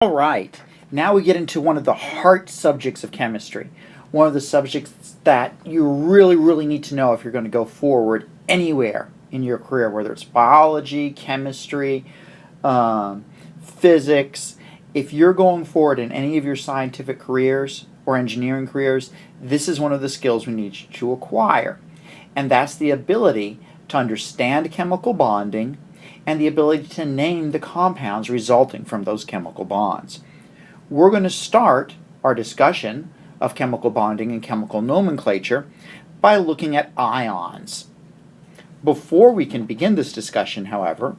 All right, now we get into one of the heart subjects of chemistry. One of the subjects that you really need to know if you're going to go forward anywhere in your career, whether it's biology, chemistry, physics. If you're going forward in any of your scientific careers or engineering careers, this is one of the skills we need you to acquire. And that's the ability to understand chemical bonding and the ability to name the compounds resulting from those chemical bonds. We're going to start our discussion of chemical bonding and chemical nomenclature by looking at ions. Before we can begin this discussion, however,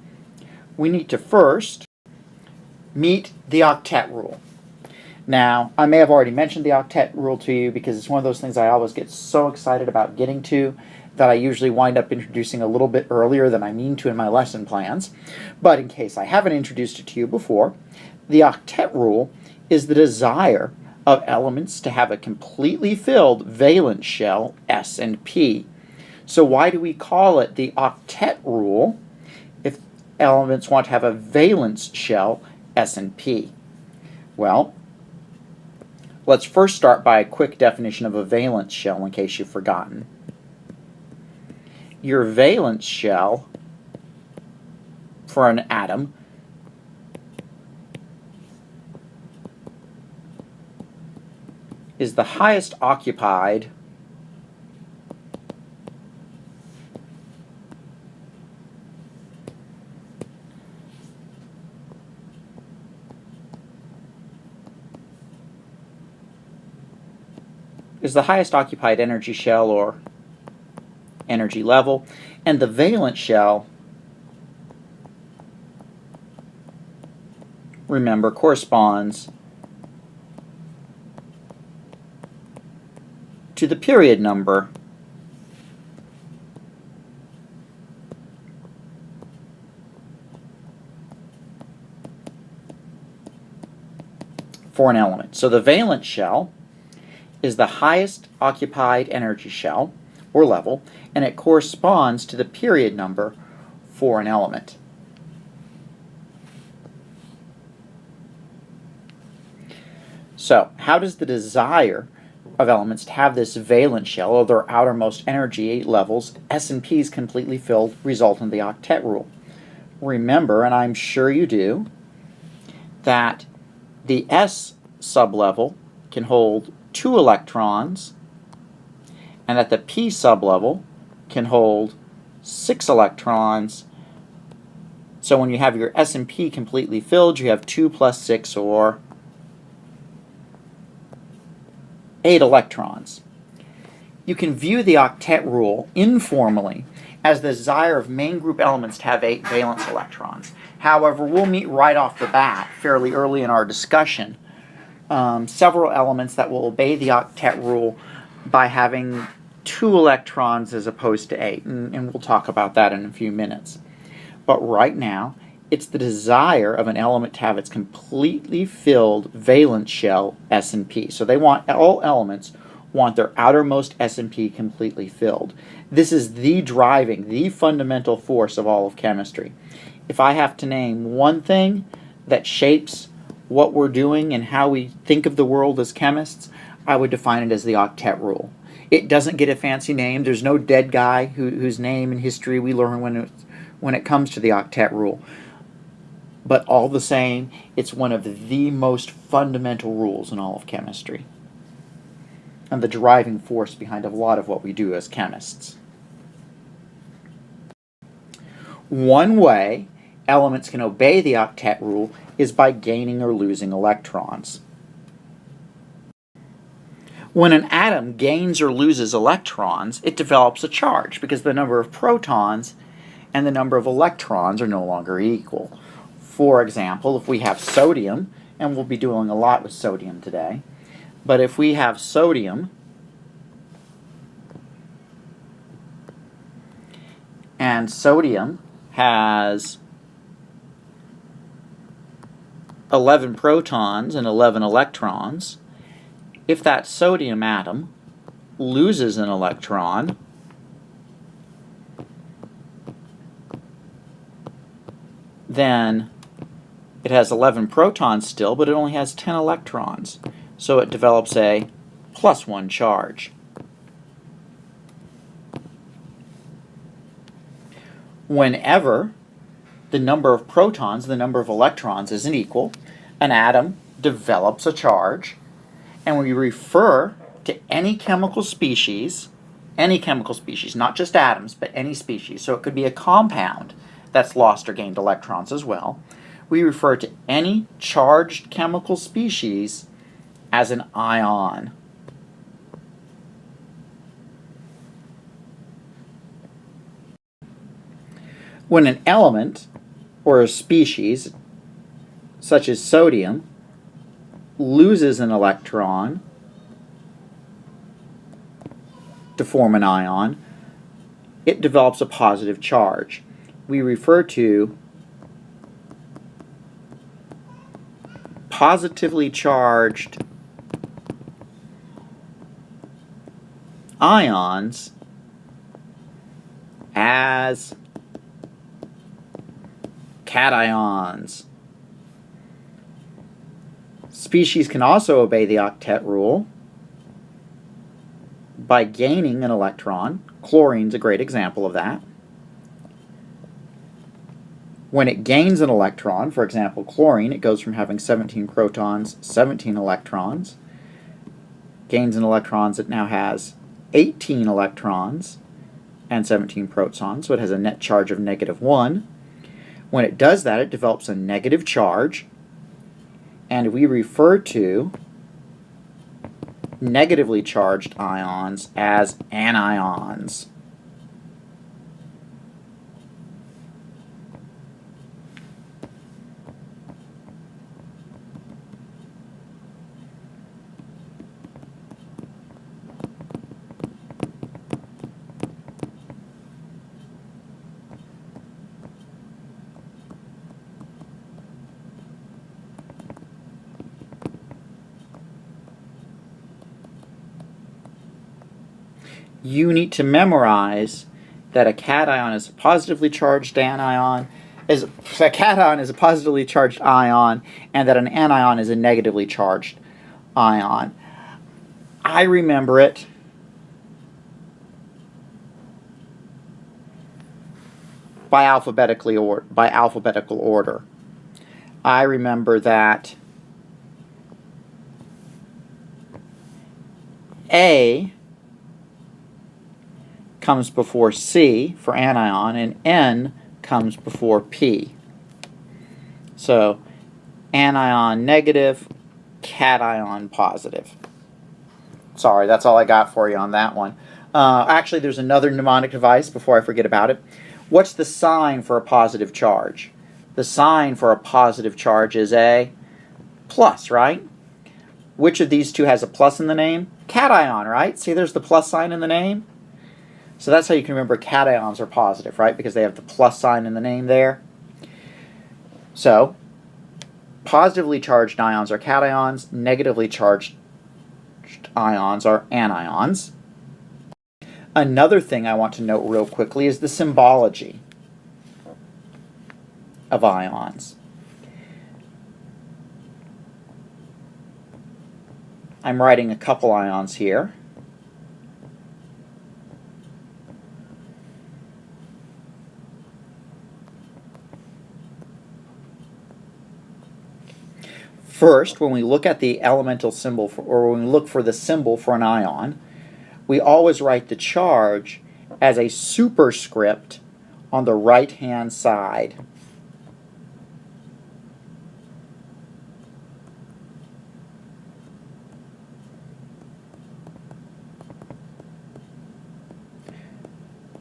we need to first meet the Octet Rule. Now, I may have already mentioned the Octet Rule to you because it's one of those things I always get so excited about getting to that I usually wind up introducing a little bit earlier than I mean to in my lesson plans. But in case I haven't introduced it to you before, the Octet Rule is the desire of elements to have a completely filled valence shell S and P. So why do we call it the Octet Rule if elements want to have a valence shell S and P? Well, let's first start by a quick definition of a valence shell in case you've forgotten. Your valence shell for an atom is the highest occupied energy shell or energy level, and the valence shell, remember, corresponds to the period number for an element. So the valence shell is the highest occupied energy shell or level, and it corresponds to the period number for an element. So, how does the desire of elements to have this valence shell, or their outermost energy levels, S and P's completely filled, result in the Octet Rule? Remember, and I'm sure you do, that the S sublevel can hold 2 electrons, and that the P sublevel can hold 6 electrons. So when you have your S and P completely filled, you have 2 plus 6, or 8 electrons. You can view the Octet Rule informally as the desire of main group elements to have 8 valence electrons. However, we'll meet right off the bat, fairly early in our discussion, several elements that will obey the Octet Rule by having 2 electrons as opposed to 8, and we'll talk about that in a few minutes. But right now, it's the desire of an element to have its completely filled valence shell S and P. So all elements want their outermost S and P completely filled. This is the fundamental force of all of chemistry. If I have to name one thing that shapes what we're doing and how we think of the world as chemists, I would define it as the Octet Rule. It doesn't get a fancy name. There's no dead guy whose name in history we learn when it comes to the Octet Rule. But all the same, it's one of the most fundamental rules in all of chemistry, and the driving force behind a lot of what we do as chemists. One way elements can obey the Octet Rule is by gaining or losing electrons. When an atom gains or loses electrons, it develops a charge because the number of protons and the number of electrons are no longer equal. For example, if we have sodium, and we'll be doing a lot with sodium today, but if we have sodium and sodium has 11 protons and 11 electrons, if that sodium atom loses an electron, then It has 11 protons still, but it only has 10 electrons. So it develops a +1 charge. Whenever the number of protons, the number of electrons isn't equal, an atom develops a charge, and we refer to any chemical species, not just atoms, but any species. So it could be a compound that's lost or gained electrons as well. We refer to any charged chemical species as an ion. When an element or a species, such as sodium, loses an electron to form an ion, it develops a positive charge. We refer to positively charged ions as cations. Species can also obey the octet rule by gaining an electron. Chlorine's a great example of that. When it gains an electron, for example, chlorine, it goes from having 17 protons, 17 electrons. Gains an electrons, it now has 18 electrons and 17 protons, so it has a net charge of -1. When it does that, it develops a negative charge, and we refer to negatively charged ions as anions. You need to memorize that a cation is a positively charged anion, a cation is a positively charged ion, and that an anion is a negatively charged ion. I remember it by alphabetical order. I remember that A comes before C for anion, and N comes before P. So, anion negative, cation positive. Sorry, that's all I got for you on that one. Actually, there's another mnemonic device before I forget about it. What's the sign for a positive charge? The sign for a positive charge is a plus, right? Which of these two has a plus in the name? Cation, right? See, there's the plus sign in the name. So that's how you can remember cations are positive, right? Because they have the plus sign in the name there. So, positively charged ions are cations, negatively charged ions are anions. Another thing I want to note real quickly is the symbology of ions. I'm writing a couple ions here. First, when we look at the elemental symbol, or when we look for the symbol for an ion, we always write the charge as a superscript on the right-hand side.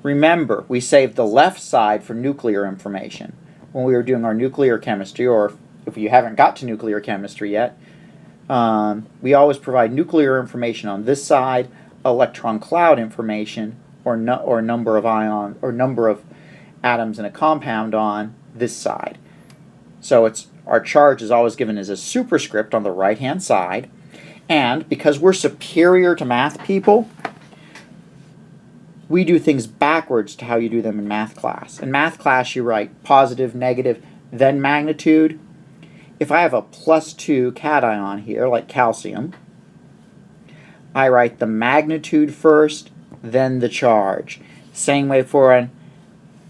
Remember, we saved the left side for nuclear information when we were doing our nuclear chemistry, or if you haven't got to nuclear chemistry yet, we always provide nuclear information on this side, electron cloud information, or number of ions, or number of atoms in a compound on this side. So our charge is always given as a superscript on the right-hand side, and because we're superior to math people, we do things backwards to how you do them in math class. In math class, you write positive, negative, then magnitude. if I have a +2 cation here, like calcium, I write the magnitude first, then the charge. Same way for an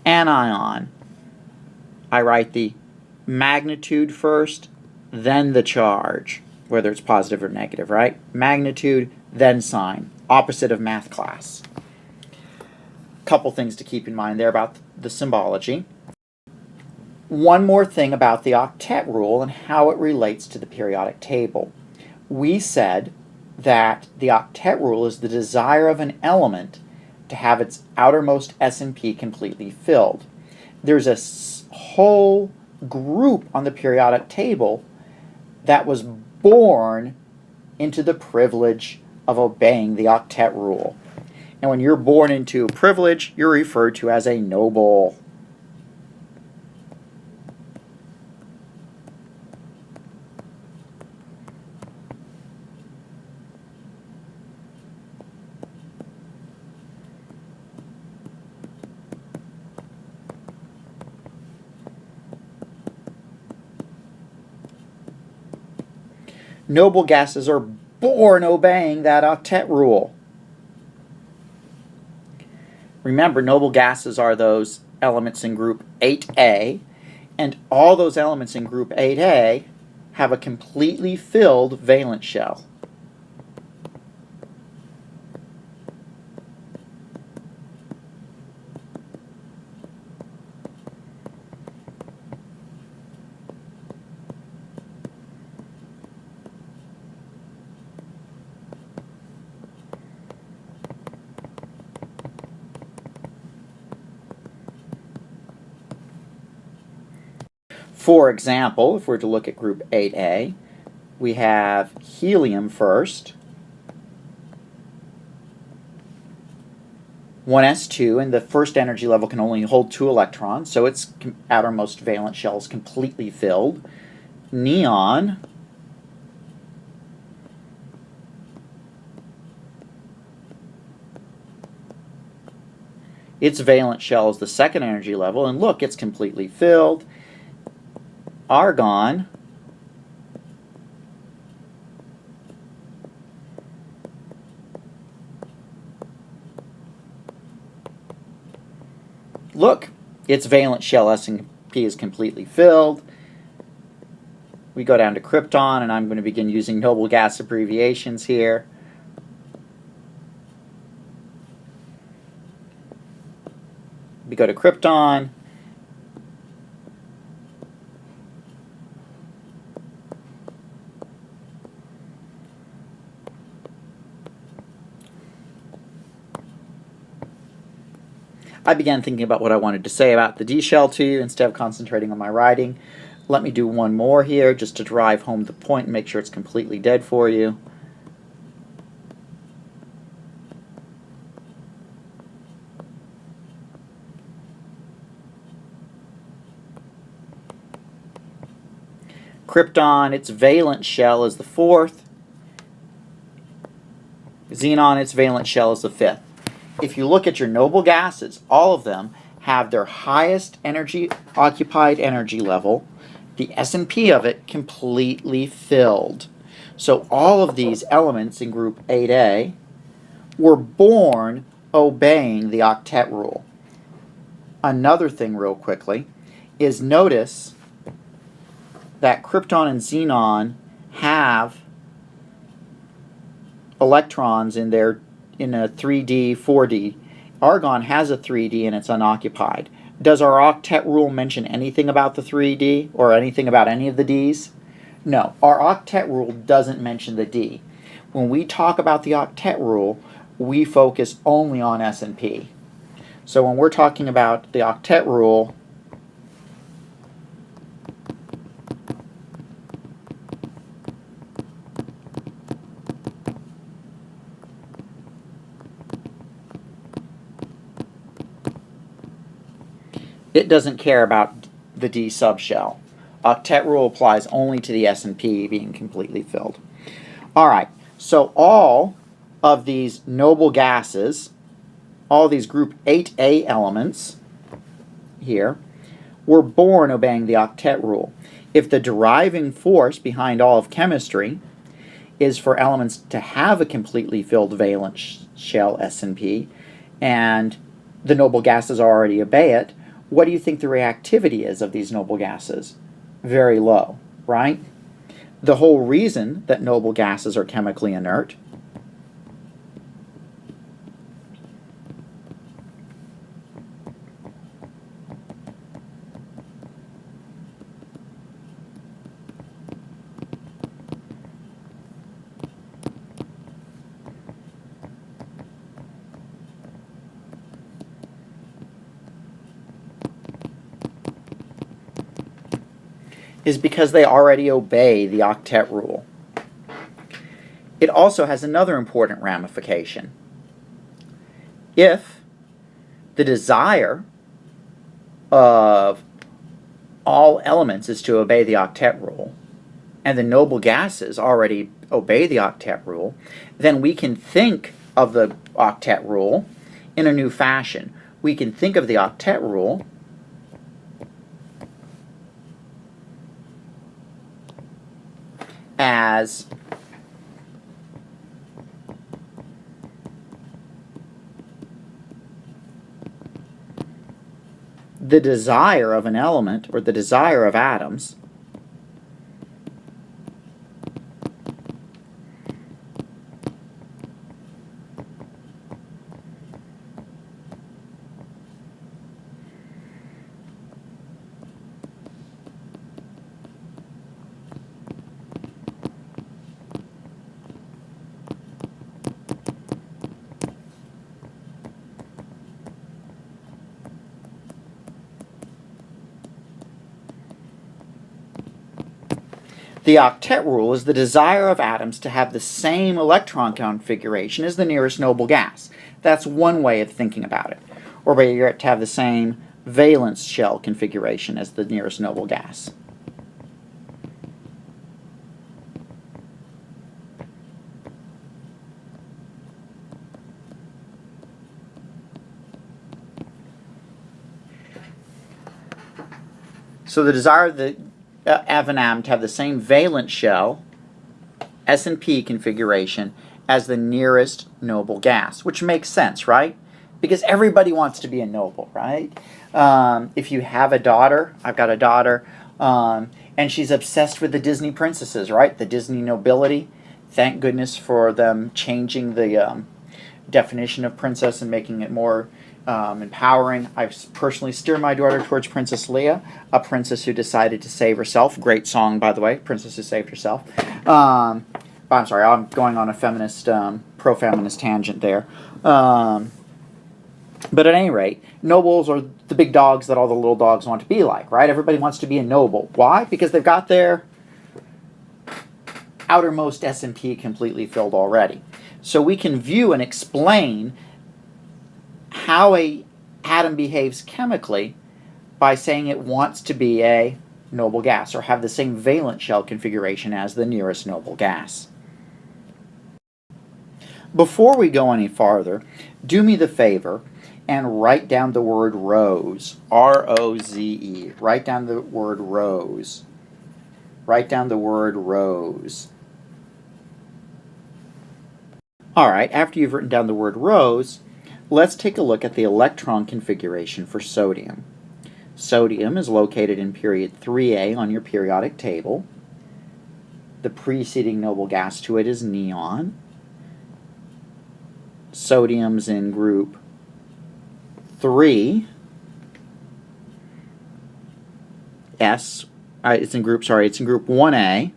anion. I write the magnitude first, then the charge, whether it's positive or negative, right? Magnitude, then sign. Opposite of math class. Couple things to keep in mind there about the symbology. One more thing about the octet rule and how it relates to the periodic table. We said that the octet rule is the desire of an element to have its outermost S and P completely filled. There's a whole group on the periodic table that was born into the privilege of obeying the octet rule. And when you're born into privilege, you're referred to as a noble. Noble gases are born obeying that octet rule. Remember, noble gases are those elements in group 8A, and all those elements in group 8A have a completely filled valence shell. For example, if we're to look at group 8A, we have helium first, 1s2, and the first energy level can only hold 2 electrons, so its outermost valence shell is completely filled. Neon, its valence shell is the second energy level, and look, it's completely filled. Argon, look, its valence shell S and P is completely filled. We go down to krypton, and I'm going to begin using noble gas abbreviations here. We go to krypton. I began thinking about what I wanted to say about the D shell to you instead of concentrating on my writing. Let me do one more here just to drive home the point and make sure it's completely dead for you. Krypton, its valence shell is the fourth. Xenon, its valence shell is the fifth. If you look at your noble gases, all of them have their highest energy occupied energy level, the S&P of it completely filled. So all of these elements in group 8A were born obeying the octet rule. Another thing real quickly is notice that krypton and xenon have electrons in a 3D, 4D. Argon has a 3D and it's unoccupied. Does our octet rule mention anything about the 3D or anything about any of the Ds? No, our octet rule doesn't mention the D. When we talk about the octet rule, we focus only on S and P. So when we're talking about the octet rule, it doesn't care about the D subshell. Octet rule applies only to the S and P being completely filled. All right, so all of these noble gases, all these group 8A elements here, were born obeying the octet rule. If the driving force behind all of chemistry is for elements to have a completely filled valence shell S and P, and the noble gases already obey it, what do you think the reactivity is of these noble gases? Very low, right? The whole reason that noble gases are chemically inert is because they already obey the octet rule. It also has another important ramification. If the desire of all elements is to obey the octet rule, and the noble gases already obey the octet rule, then we can think of the octet rule in a new fashion. We can think of the octet rule as the desire of an element, or the desire of atoms, the octet rule is the desire of atoms to have the same electron configuration as the nearest noble gas. That's one way of thinking about it. Or to have the same valence shell configuration as the nearest noble gas. So the desire of the of an atom to have the same valence shell, S and P configuration, as the nearest noble gas, which makes sense, right? Because everybody wants to be a noble, right? If you have a daughter, I've got a daughter, and she's obsessed with the Disney princesses, right? The Disney nobility. Thank goodness for them changing the definition of princess and making it more empowering. I personally steer my daughter towards Princess Leia, a princess who decided to save herself. Great song, by the way, Princess Who Saved Herself. I'm sorry, I'm going on a feminist, pro-feminist tangent there. But at any rate, nobles are the big dogs that all the little dogs want to be like, right? Everybody wants to be a noble. Why? Because they've got their outermost S&P completely filled already. So we can view and explain how an atom behaves chemically by saying it wants to be a noble gas, or have the same valence shell configuration as the nearest noble gas. Before we go any farther, do me the favor and write down the word rose. R-O-Z-E. Write down the word rose. Write down the word rose. Alright, after you've written down the word rose, let's take a look at the electron configuration for sodium. Sodium is located in period 3A on your periodic table. The preceding noble gas to it is neon. Sodium's in group 3. It's in group 1A,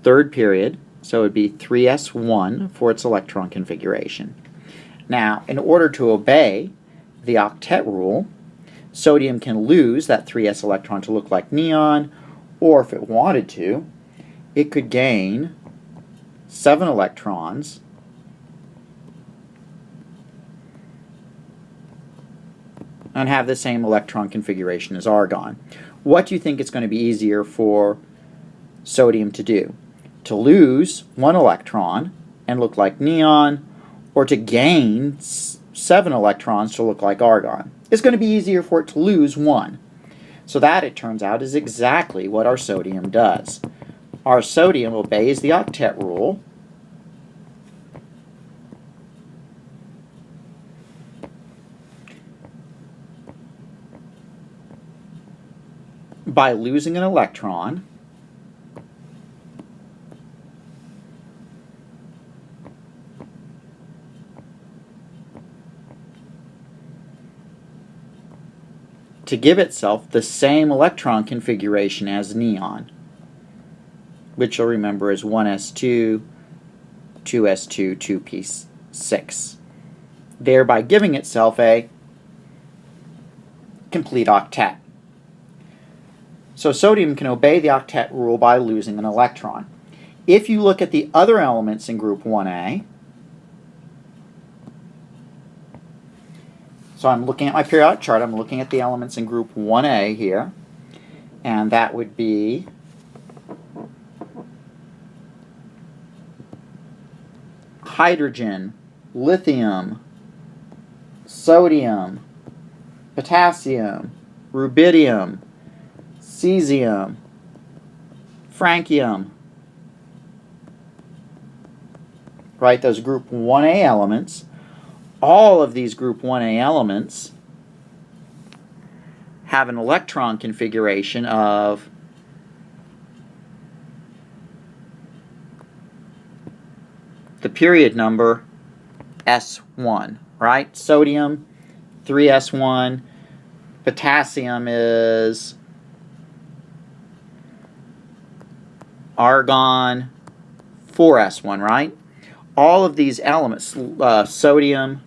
third period, so it would be 3s1 for its electron configuration. Now, in order to obey the octet rule, sodium can lose that 3s electron to look like neon, or if it wanted to, it could gain 7 electrons and have the same electron configuration as argon. What do you think it's going to be easier for sodium to do? To lose 1 electron and look like neon, or to gain 7 electrons to look like argon? It's going to be easier for it to lose 1. So that, it turns out, is exactly what our sodium does. Our sodium obeys the octet rule by losing an electron to give itself the same electron configuration as neon, which you'll remember is 1s2, 2s2, 2p6, thereby giving itself a complete octet. So sodium can obey the octet rule by losing an electron. If you look at the other elements in group 1a, so I'm looking at my periodic chart, I'm looking at the elements in group 1a here, and that would be hydrogen, lithium, sodium, potassium, rubidium, cesium, francium. Right, those group 1a elements. All of these group 1a elements have an electron configuration of the period number S1, right? Sodium, 3s1. Potassium is argon, 4s1, right? All of these elements, lithium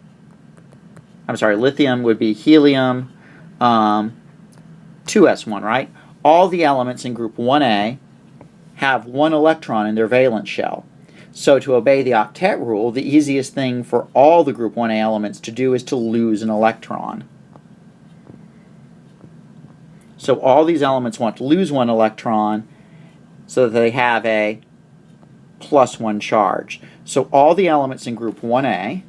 would be helium, 2s1, right? All the elements in group 1a have one electron in their valence shell. So to obey the octet rule, the easiest thing for all the group 1a elements to do is to lose an electron. So all these elements want to lose one electron so that they have a +1 charge. So all the elements in group 1a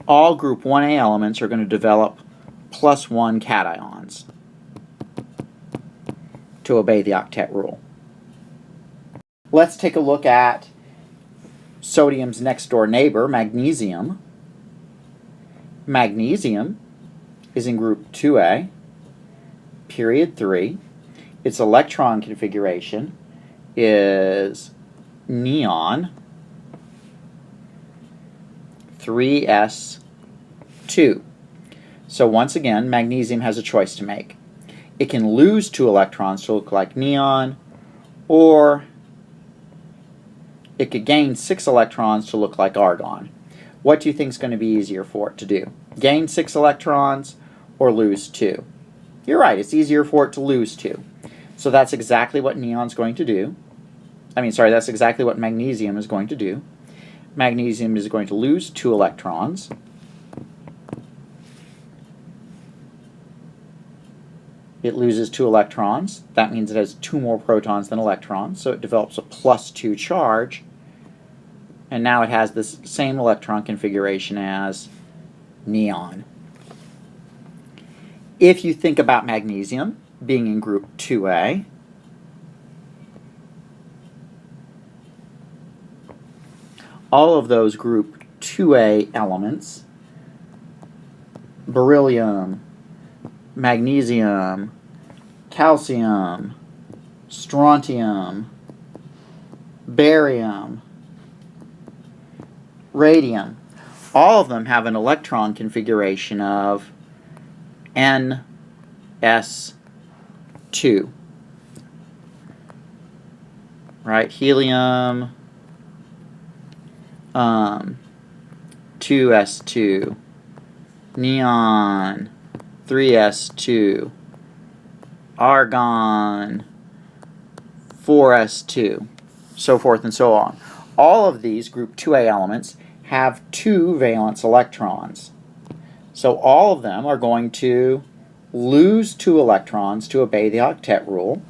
all group 1a elements are going to develop +1 cations to obey the octet rule. Let's take a look at sodium's next door neighbor, magnesium. Magnesium is in group 2a, period 3. Its electron configuration is neon, 3s2. So once again, magnesium has a choice to make. It can lose 2 electrons to look like neon, or it could gain 6 electrons to look like argon. What do you think is going to be easier for it to do? Gain 6 electrons or lose 2? You're right, it's easier for it to lose 2. So that's exactly what neon's going to do. That's exactly what magnesium is going to do. Magnesium is going to lose 2 electrons. It loses 2 electrons. That means it has 2 more protons than electrons, so it develops a +2 charge. And now it has this same electron configuration as neon. If you think about magnesium being in group 2a, all of those group 2a elements, beryllium, magnesium, calcium, strontium, barium, radium, all of them have an electron configuration of ns2. Right? Helium, 2s2, neon, 3s2, argon, 4s2, so forth and so on. All of these group 2a elements have 2 valence electrons. So all of them are going to lose 2 electrons to obey the octet rule.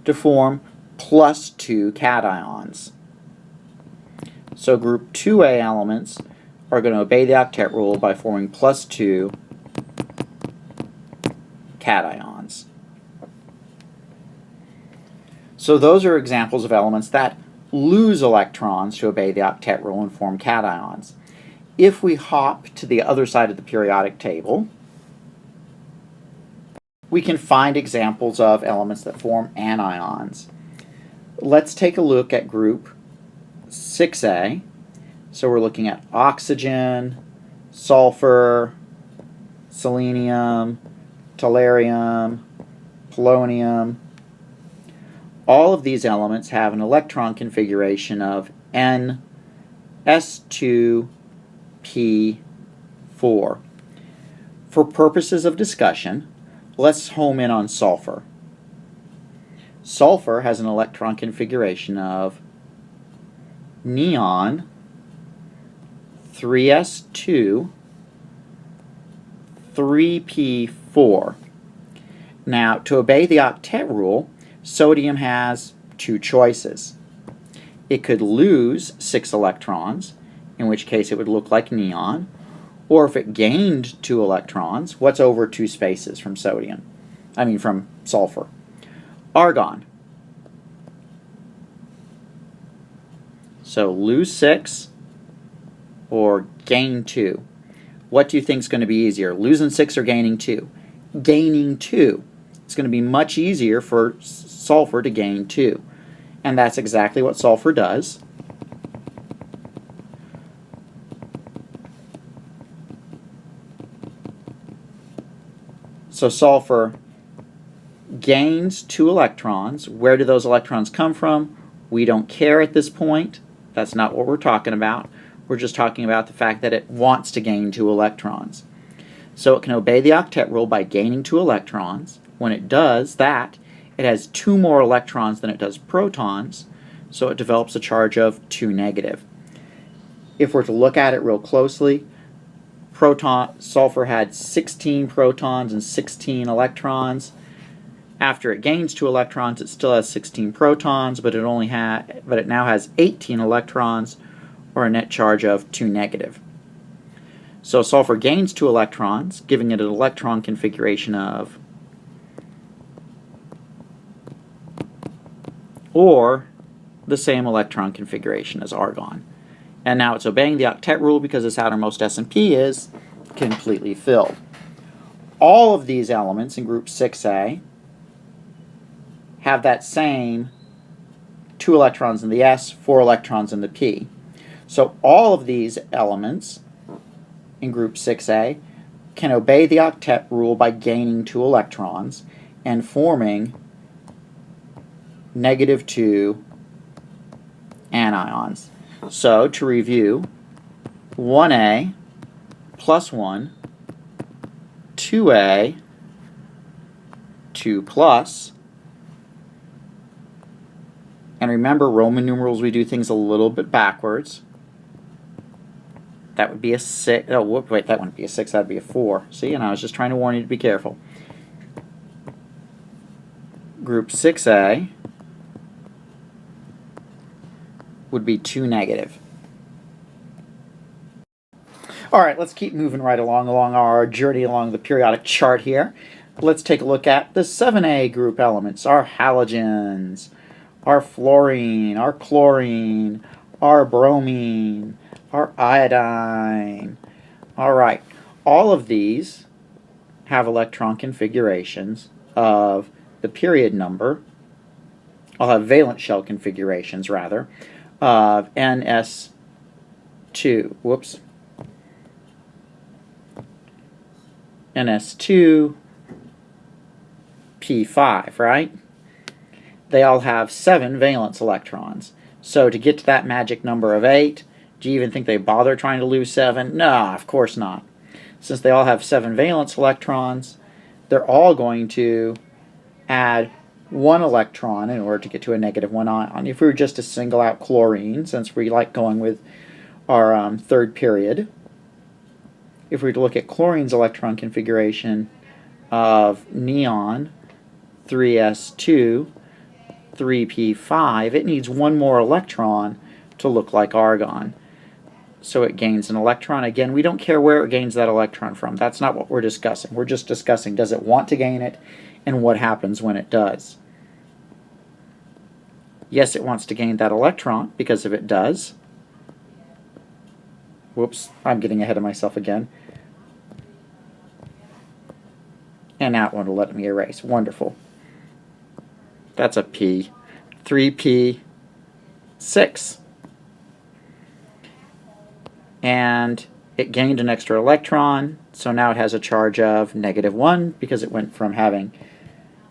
to form +2 cations. So group 2A elements are going to obey the octet rule by forming +2 cations. So those are examples of elements that lose electrons to obey the octet rule and form cations. If we hop to the other side of the periodic table, we can find examples of elements that form anions. Let's take a look at group 6A. So we're looking at oxygen, sulfur, selenium, tellurium, polonium. All of these elements have an electron configuration of Ns2P4. For purposes of discussion, let's home in on sulfur. Sulfur has an electron configuration of neon 3s2 3p4. Now, to obey the octet rule, sodium has two choices. It could lose 6 electrons, in which case it would look like neon, or if it gained 2 electrons, what's over 2 spaces from sodium? From sulfur. Argon. So lose 6 or gain 2. What do you think is going to be easier, losing 6 or gaining 2? Gaining 2. It's going to be much easier for sulfur to gain 2. And that's exactly what sulfur does. So sulfur gains 2 electrons. Where do those electrons come from? We don't care at this point. That's not what we're talking about. We're just talking about the fact that it wants to gain 2 electrons. So it can obey the octet rule by gaining 2 electrons. When it does that, it has 2 more electrons than it does protons, so it develops a charge of 2 negative. If we're to look at it real closely, sulfur had 16 protons and 16 electrons. After it gains 2 electrons, it still has 16 protons, but it now has 18 electrons, or a net charge of 2 negative. So sulfur gains 2 electrons, giving it an electron configuration of, or the same electron configuration as argon. And now it's obeying the octet rule because its outermost S&P is completely filled. All of these elements in group 6A have that same 2 electrons in the S, 4 electrons in the P. So all of these elements in group 6A can obey the octet rule by gaining 2 electrons and forming -2 anions. So to review, 1A plus 1, 2A, 2 plus, and remember Roman numerals, we do things a little bit backwards. That would be a 6. Oh, wait, that wouldn't be a 6, that would be a 4. See, and I was just trying to warn you to be careful. Group 6A would be 2 negative. All right, let's keep moving right along our journey along the periodic chart here. Let's take a look at the 7A group elements, our halogens, our fluorine, our chlorine, our bromine, our iodine. All right, all of these have electron configurations of the period number. I'll have valence shell configurations, rather, of NS2. Whoops. NS2, P5, right? They all have 7 valence electrons. So to get to that magic number of 8, do you even think they bother trying to lose 7? No, of course not. Since they all have 7 valence electrons, they're all going to add 1 electron in order to get to a -1 ion. If we were just to single out chlorine, since we like going with our third period, if we were to look at chlorine's electron configuration of neon 3s2 3p5, it needs one more electron to look like argon. So it gains an electron. Again, we don't care where it gains that electron from. That's not what we're discussing. We're just discussing, does it want to gain it, and what happens when it does. Yes, it wants to gain that electron, because if it does, whoops, I'm getting ahead of myself again. And that one will let me erase. Wonderful. That's a P. 3p6. And it gained an extra electron, so now it has a charge of -1 because it went from having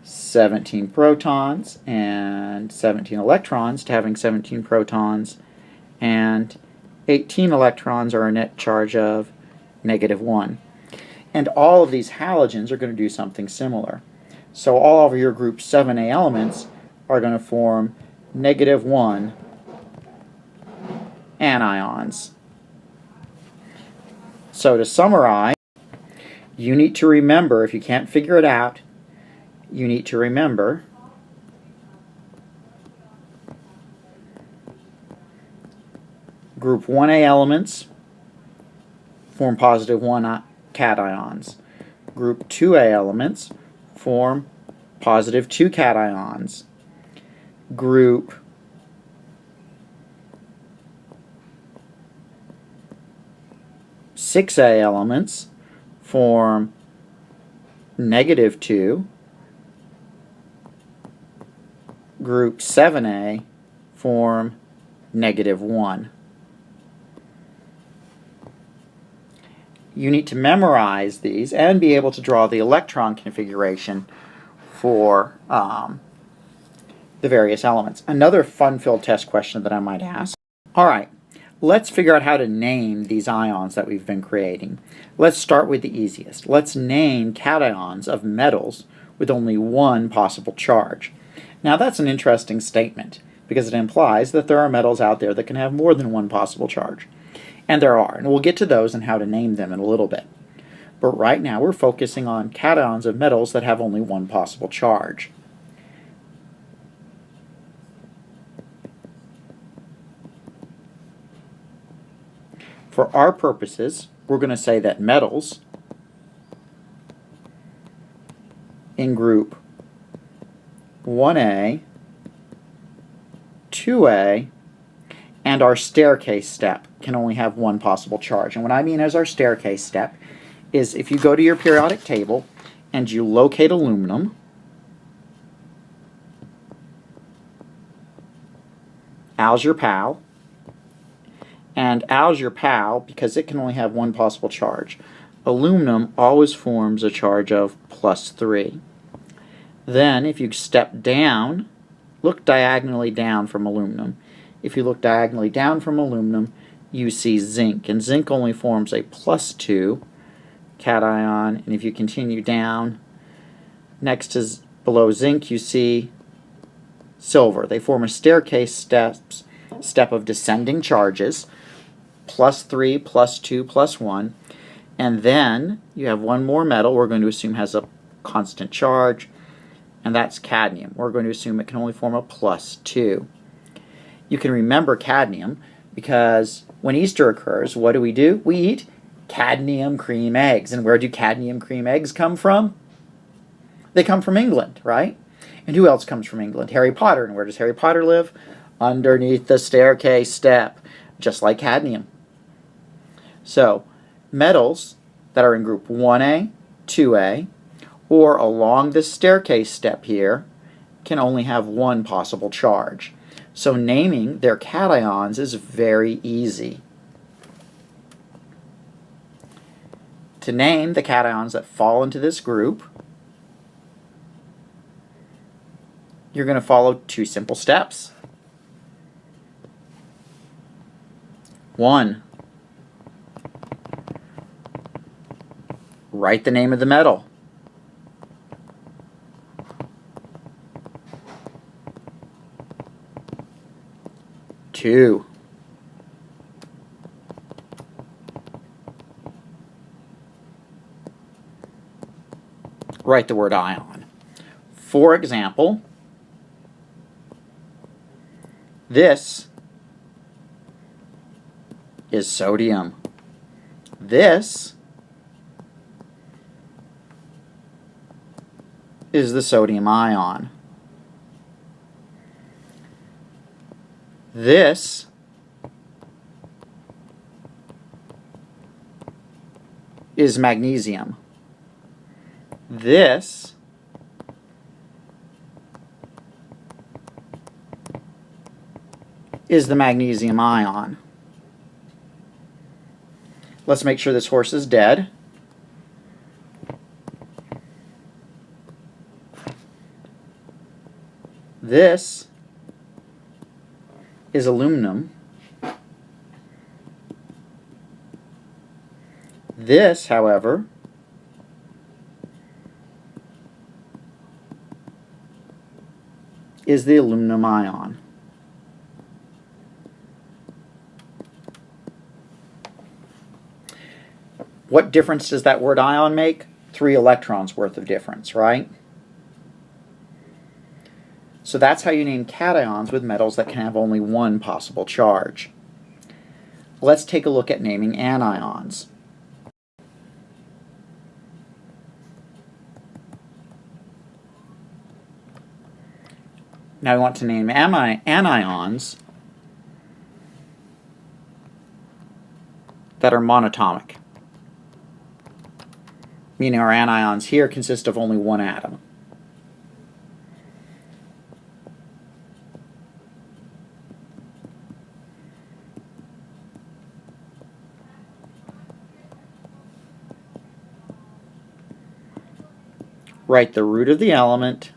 17 protons and 17 electrons to having 17 protons and 18 electrons, are a net charge of -1. And all of these halogens are going to do something similar. So all of your group 7a elements are going to form -1 anions. So to summarize, you need to remember, if you can't figure it out, you need to remember group 1a elements form +1 cations. Group 2a elements form +2 cations. Group (6a) elements form -2. Group 7a form -1. You need to memorize these and be able to draw the electron configuration for the various elements. Another fun-filled test question that I might ask. All right, let's figure out how to name these ions that we've been creating. Let's start with the easiest. Let's name cations of metals with only one possible charge. Now that's an interesting statement because it implies that there are metals out there that can have more than one possible charge. And there are, and we'll get to those and how to name them in a little bit. But right now we're focusing on cations of metals that have only one possible charge. For our purposes, we're going to say that metals in group 1a, 2a, and our staircase step can only have one possible charge. And what I mean as our staircase step is if you go to your periodic table and you locate aluminum, Al's your pal, and Al's your pal because it can only have one possible charge. Aluminum always forms a charge of +3. Then if you step down, look diagonally down from aluminum. If you look diagonally down from aluminum, you see zinc, and zinc only forms a +2 cation, and if you continue down, next to below zinc you see silver. They form a staircase step of descending charges, +3, +2, +1, and then you have one more metal we're going to assume has a constant charge, and that's cadmium. We're going to assume it can only form a +2. You can remember cadmium because when Easter occurs, what do? We eat cadmium cream eggs. And where do cadmium cream eggs come from? They come from England, right? And who else comes from England? Harry Potter. And where does Harry Potter live? Underneath the staircase step, just like cadmium. So, metals that are in group 1a, 2a, or along this staircase step here can only have one possible charge. So naming their cations is very easy. To name the cations that fall into this group, you're going to follow two simple steps. 1. Write the name of the metal. 2. Write the word ion. For example, This is sodium. This is the sodium ion. This is magnesium. This is the magnesium ion. Let's make sure this horse is dead. This is aluminum. This, however, is the aluminum ion. What difference does that word ion make? 3 electrons worth of difference, right? So that's how you name cations with metals that can have only one possible charge. Let's take a look at naming anions. Now we want to name anions that are monatomic, meaning our anions here consist of only one atom. Write the root of the element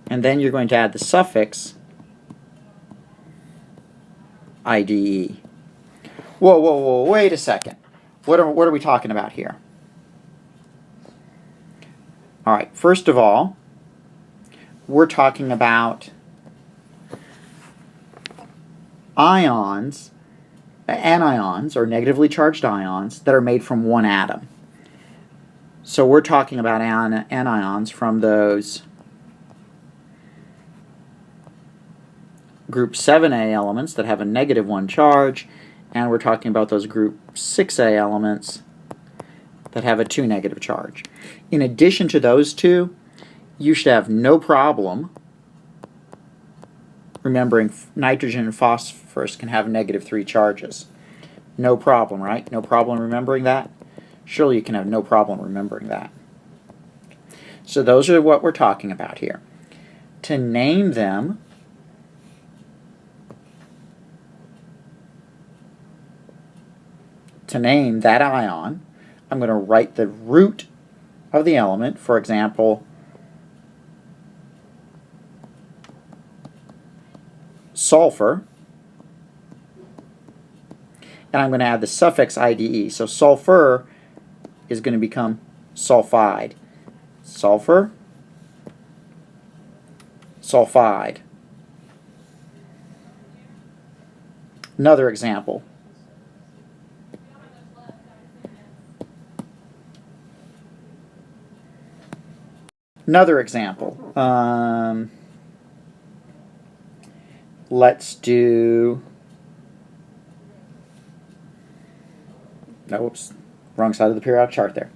and then you're going to add the suffix IDE. Whoa, whoa, whoa, wait a second. What are we talking about here? All right, first of all, we're talking about anions, or negatively charged ions, that are made from one atom. So we're talking about anions from those group 7A elements that have a -1 charge, and we're talking about those group 6A elements that have a 2 negative charge. In addition to those two, you should have no problem remembering nitrogen and phosphorus can have -3 charges. No problem, right? No problem remembering that? Surely you can have no problem remembering that. So those are what we're talking about here. To name them, to name that ion, I'm going to write the root of the element, for example, sulfur, and I'm going to add the suffix IDE. So sulfur is going to become sulfide. Sulfur, sulfide. Another example. Let's do, oops, wrong side of the periodic chart there.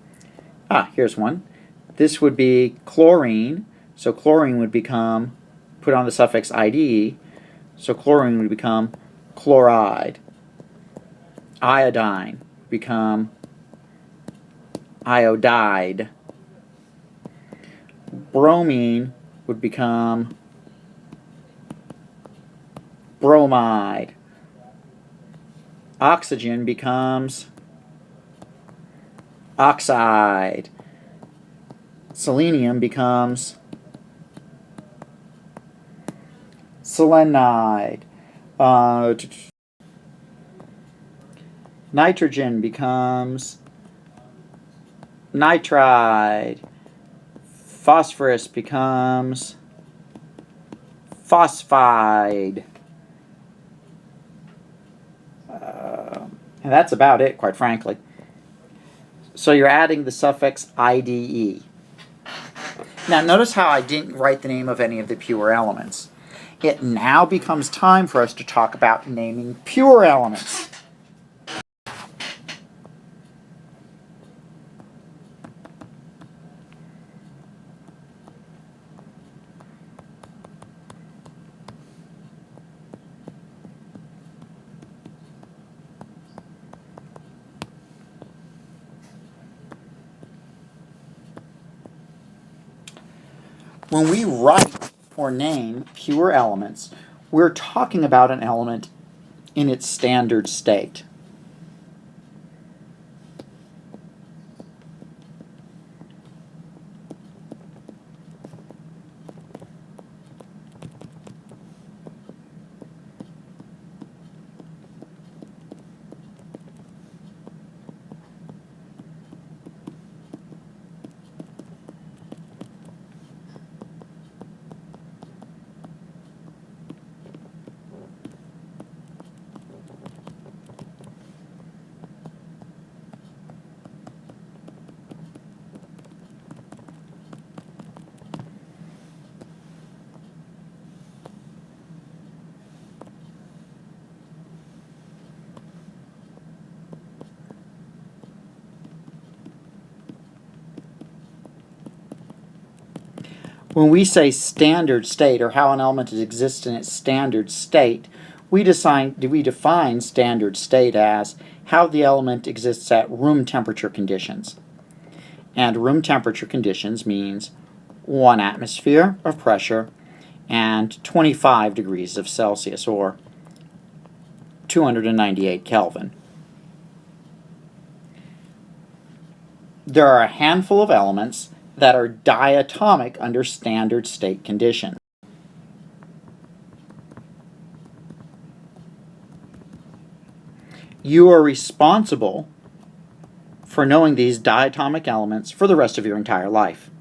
Here's one. This would be chlorine, so chlorine would become, put on the suffix IDE, so chlorine would become chloride. Iodine become iodide. Bromine would become bromide. Oxygen becomes oxide. Selenium becomes selenide. Nitrogen becomes nitride. Phosphorus becomes phosphide. And that's about it, quite frankly. So you're adding the suffix IDE. Now notice how I didn't write the name of any of the pure elements. It now becomes time for us to talk about naming pure elements. When we write or name pure elements, we're talking about an element in its standard state. When we say standard state, or how an element exists in its standard state, we define standard state as how the element exists at room temperature conditions. And room temperature conditions means 1 atmosphere of pressure and 25 degrees of Celsius, or 298 Kelvin. There are a handful of elements that are diatomic under standard state conditions. You are responsible for knowing these diatomic elements for the rest of your entire life.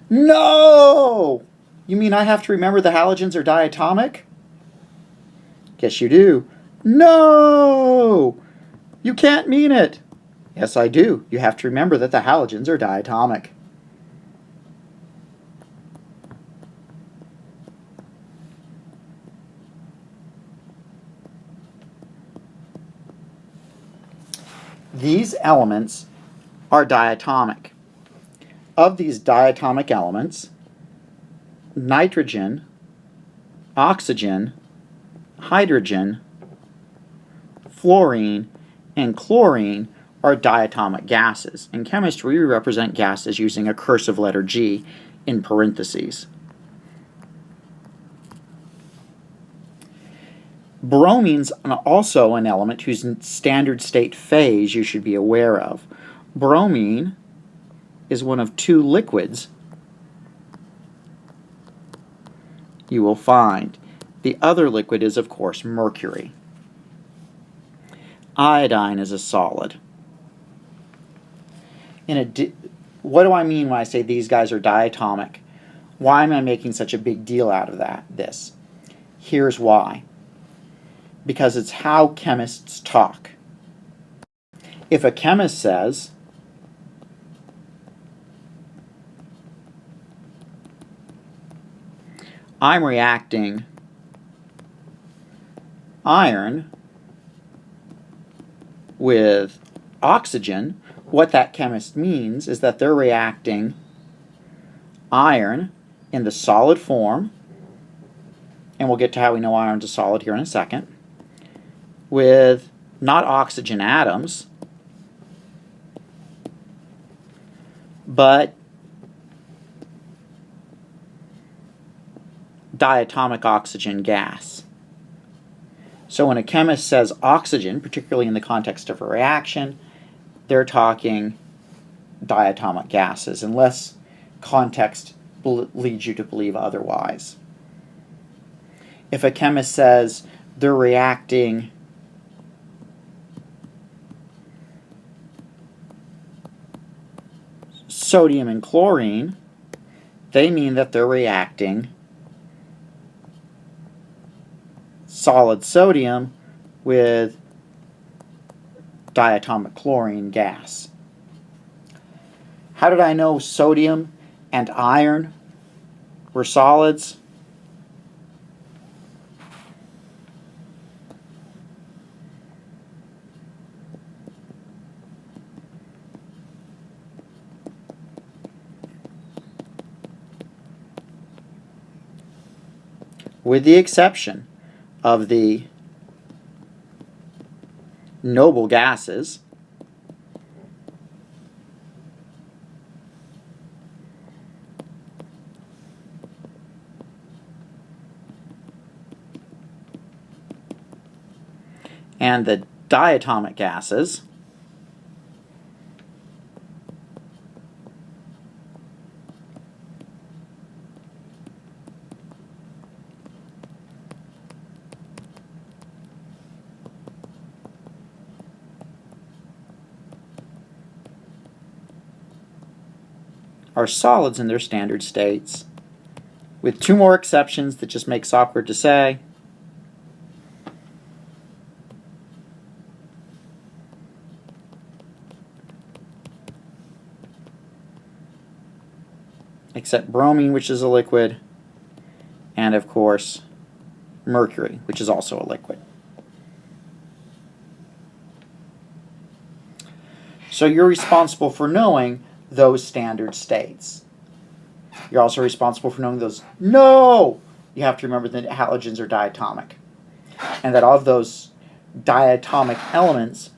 No! You mean I have to remember the halogens are diatomic? Yes, you do. No! You can't mean it. Yes, I do. You have to remember that the halogens are diatomic. These elements are diatomic. Of these diatomic elements, nitrogen, oxygen, hydrogen, fluorine, and chlorine are diatomic gases. In chemistry, we represent gases using a cursive letter G in parentheses. Bromine's also an element whose standard state phase you should be aware of. Bromine is one of 2 liquids you will find. The other liquid is, of course, mercury. Iodine is a solid. What do I mean when I say these guys are diatomic? Why am I making such a big deal out of this? Here's why. Because it's how chemists talk. If a chemist says, I'm reacting iron with oxygen, what that chemist means is that they're reacting iron in the solid form, and we'll get to how we know iron's a solid here in a second, with not oxygen atoms, but diatomic oxygen gas. So when a chemist says oxygen, particularly in the context of a reaction, they're talking diatomic gases, unless context leads you to believe otherwise. If a chemist says they're reacting sodium and chlorine, they mean that they're reacting solid sodium with diatomic chlorine gas. How did I know sodium and iron were solids? With the exception of the noble gases, and the diatomic gases, are solids in their standard states, with two more exceptions that just makes awkward to say. Except bromine, which is a liquid, and of course mercury, which is also a liquid. So you're responsible for knowing those standard states. You're also responsible for knowing those. No! You have to remember that halogens are diatomic. And that of those diatomic elements,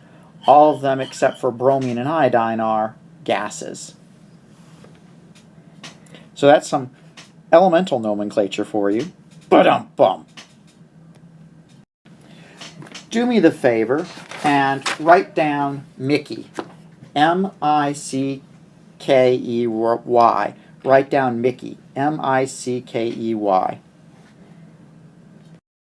all of them except for bromine and iodine are gases. So that's some elemental nomenclature for you. Ba-dum-bum. Do me the favor and write down Mickey. M-I-C-K-E-Y. Write down Mickey. M-I-C-K-E-Y.